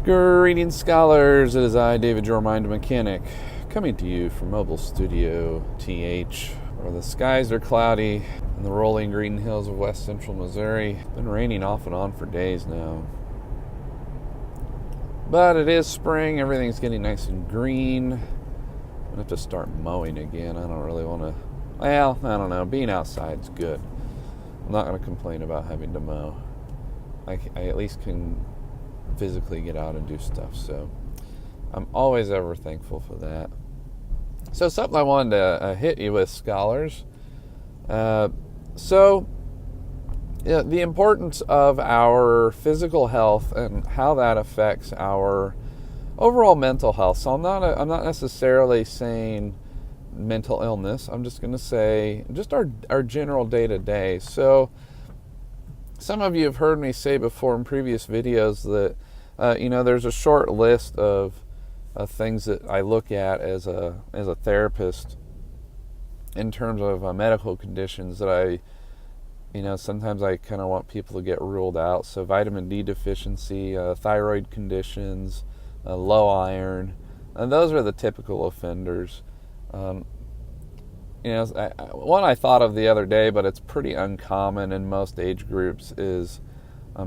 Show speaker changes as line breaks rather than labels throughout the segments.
Greetings, scholars. It is I, David, your mind mechanic, coming to you from Mobile Studio TH, where the skies are cloudy in the rolling green hills of west central Missouri. It's been raining off and on for days now. But it is spring. Everything's getting nice and green. I'm going to have to start mowing again. I don't really want to. Well, I don't know. Being outside's good. I'm not going to complain about having to mow. I at least can physically get out and do stuff, so I'm always ever thankful for that. So something I wanted to hit you with, scholars. The importance of our physical health and how that affects our overall mental health. So I'm not necessarily saying mental illness. I'm just going to say just our general day-to-day. So some of you have heard me say before in previous videos that there's a short list of things that I look at as a therapist in terms of medical conditions that sometimes I kind of want people to get ruled out. So vitamin D deficiency, thyroid conditions, low iron, and those are the typical offenders. One I thought of the other day, but it's pretty uncommon in most age groups, is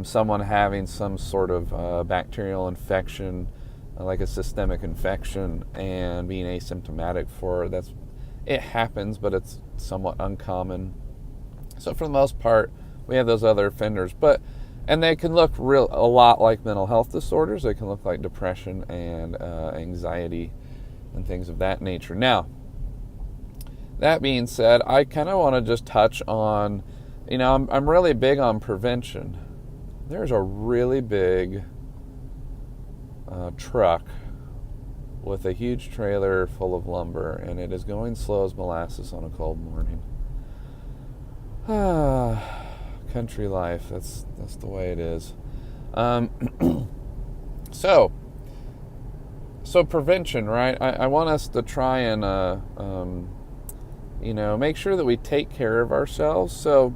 someone having some sort of bacterial infection, like a systemic infection, and being asymptomatic for it. It happens, but it's somewhat uncommon. So for the most part, we have those other offenders, and they can look a lot like mental health disorders. They can look like depression and anxiety and things of that nature. Now, that being said, I kind of want to just touch on, I'm really big on prevention. There's a really big truck with a huge trailer full of lumber, and it is going slow as molasses on a cold morning. Country life, that's the way it is. So prevention, right? I want us to try and make sure that we take care of ourselves. So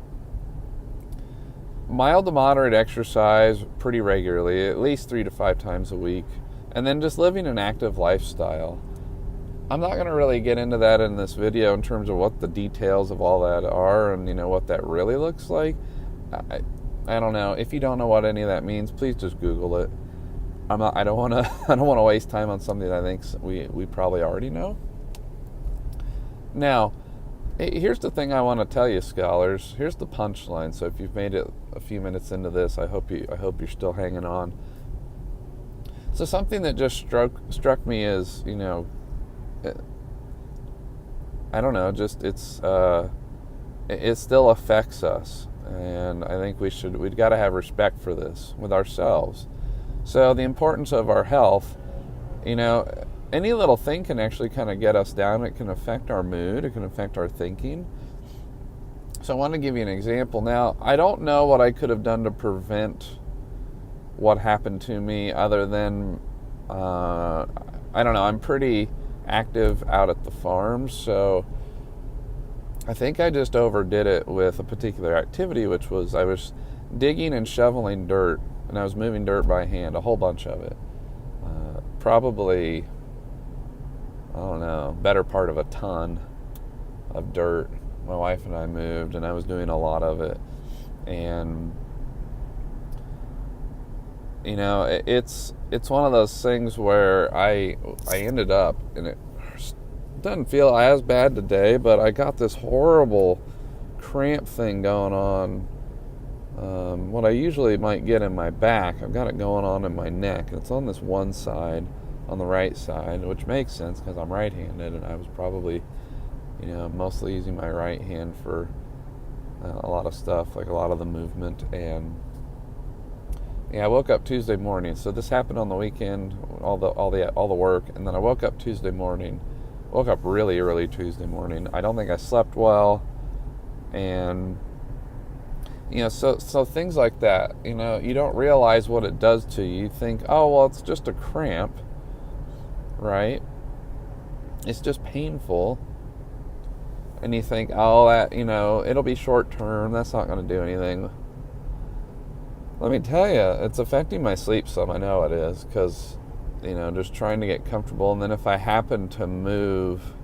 mild to moderate exercise pretty regularly, at least 3 to 5 times a week, and then just living an active lifestyle. I'm not going to really get into that in this video in terms of what the details of all that are and what that really looks like. I don't know. If you don't know what any of that means, please just Google it. I don't want to waste time on something that I think we probably already know. Now, here's the thing I want to tell you, scholars. Here's the punchline. So if you've made it a few minutes into this, I hope you're still hanging on. So something that just struck me is, I don't know, just it still affects us, and I think we've got to have respect for this with ourselves. So the importance of our health, any little thing can actually kind of get us down. It can affect our mood. It can affect our thinking. So I want to give you an example. Now, I don't know what I could have done to prevent what happened to me other than, I don't know, I'm pretty active out at the farm. So I think I just overdid it with a particular activity, which was I was digging and shoveling dirt, and I was moving dirt by hand, a whole bunch of it. Probably, I don't know, better part of a ton of dirt. My wife and I moved, and I was doing a lot of it. And, it's one of those things where I ended up, and it doesn't feel as bad today, but I got this horrible cramp thing going on. What I usually might get in my back, I've got it going on in my neck. It's on this one side, on the right side, which makes sense because I'm right-handed, and I was probably, mostly using my right hand for a lot of stuff, like a lot of the movement. And I woke up Tuesday morning. So this happened on the weekend, all the work, and then I woke up Tuesday morning. Woke up really early Tuesday morning. I don't think I slept well, and so things like that. You don't realize what it does to you. You think, oh well, it's just a cramp, right? It's just painful. And you think, oh, that, it'll be short term. That's not going to do anything. let me tell you, it's affecting my sleep some. I know it is, because, just trying to get comfortable. And then if I happen to move,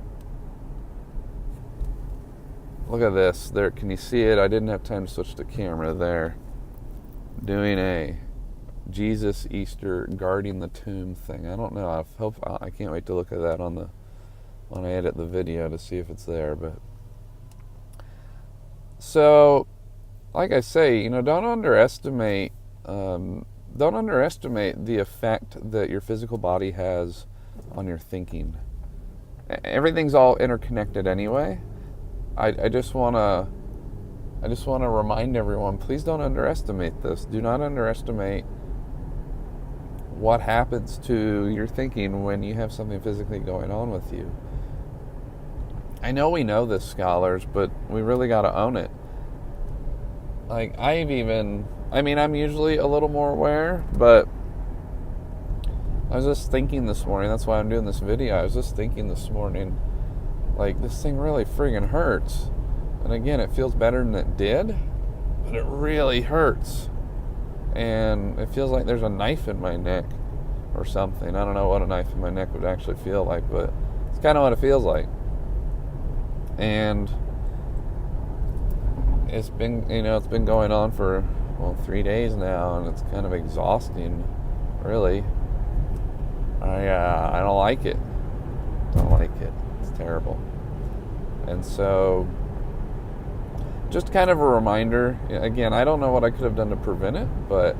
look at this. There, can you see it? I didn't have time to switch the camera there. Doing a Jesus Easter guarding the tomb thing. I don't know. I can't wait to look at that when I edit the video to see if it's there. But so, like I say, don't underestimate the effect that your physical body has on your thinking. Everything's all interconnected anyway. I just want to remind everyone, please don't underestimate this. Do not underestimate what happens to your thinking when you have something physically going on with you. I know we know this, scholars, but we really got to own it. Like, I'm usually a little more aware, but I was just thinking this morning, that's why I'm doing this video, I was just thinking this morning, like, this thing really friggin' hurts. And again, it feels better than it did, but it really hurts. And it feels like there's a knife in my neck or something. I don't know what a knife in my neck would actually feel like, but it's kind of what it feels like. And it's been going on for 3 days now, and it's kind of exhausting, really. I don't like it. It's terrible. And so, just kind of a reminder. Again, I don't know what I could have done to prevent it, but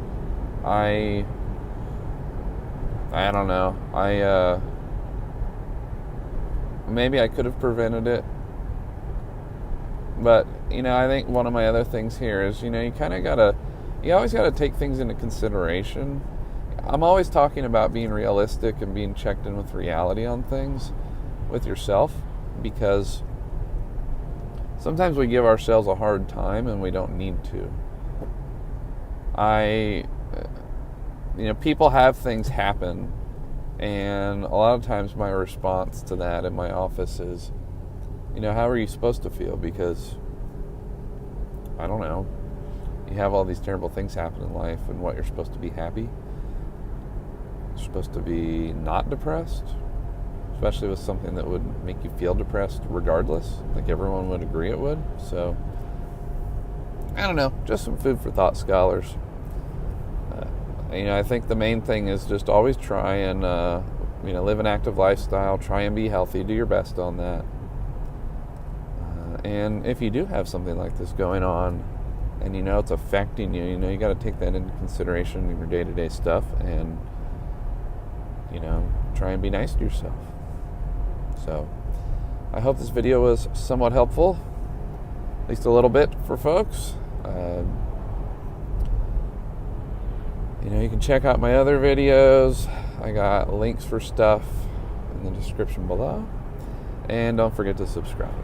I don't know. Maybe I could have prevented it. But, I think one of my other things here is, you always gotta take things into consideration. I'm always talking about being realistic and being checked in with reality on things with yourself, because sometimes we give ourselves a hard time and we don't need to. People have things happen, and a lot of times my response to that in my office is, how are you supposed to feel? Because, I don't know, you have all these terrible things happen in life, and what, you're supposed to be happy? You're supposed to be not depressed? Especially with something that would make you feel depressed regardless, like everyone would agree it would. So, I don't know, just some food for thought, scholars. I think the main thing is just always try and, live an active lifestyle, try and be healthy, do your best on that. And if you do have something like this going on, and it's affecting you, you got to take that into consideration in your day-to-day stuff, and, try and be nice to yourself. So, I hope this video was somewhat helpful, at least a little bit for folks. You can check out my other videos. I got links for stuff in the description below. And don't forget to subscribe.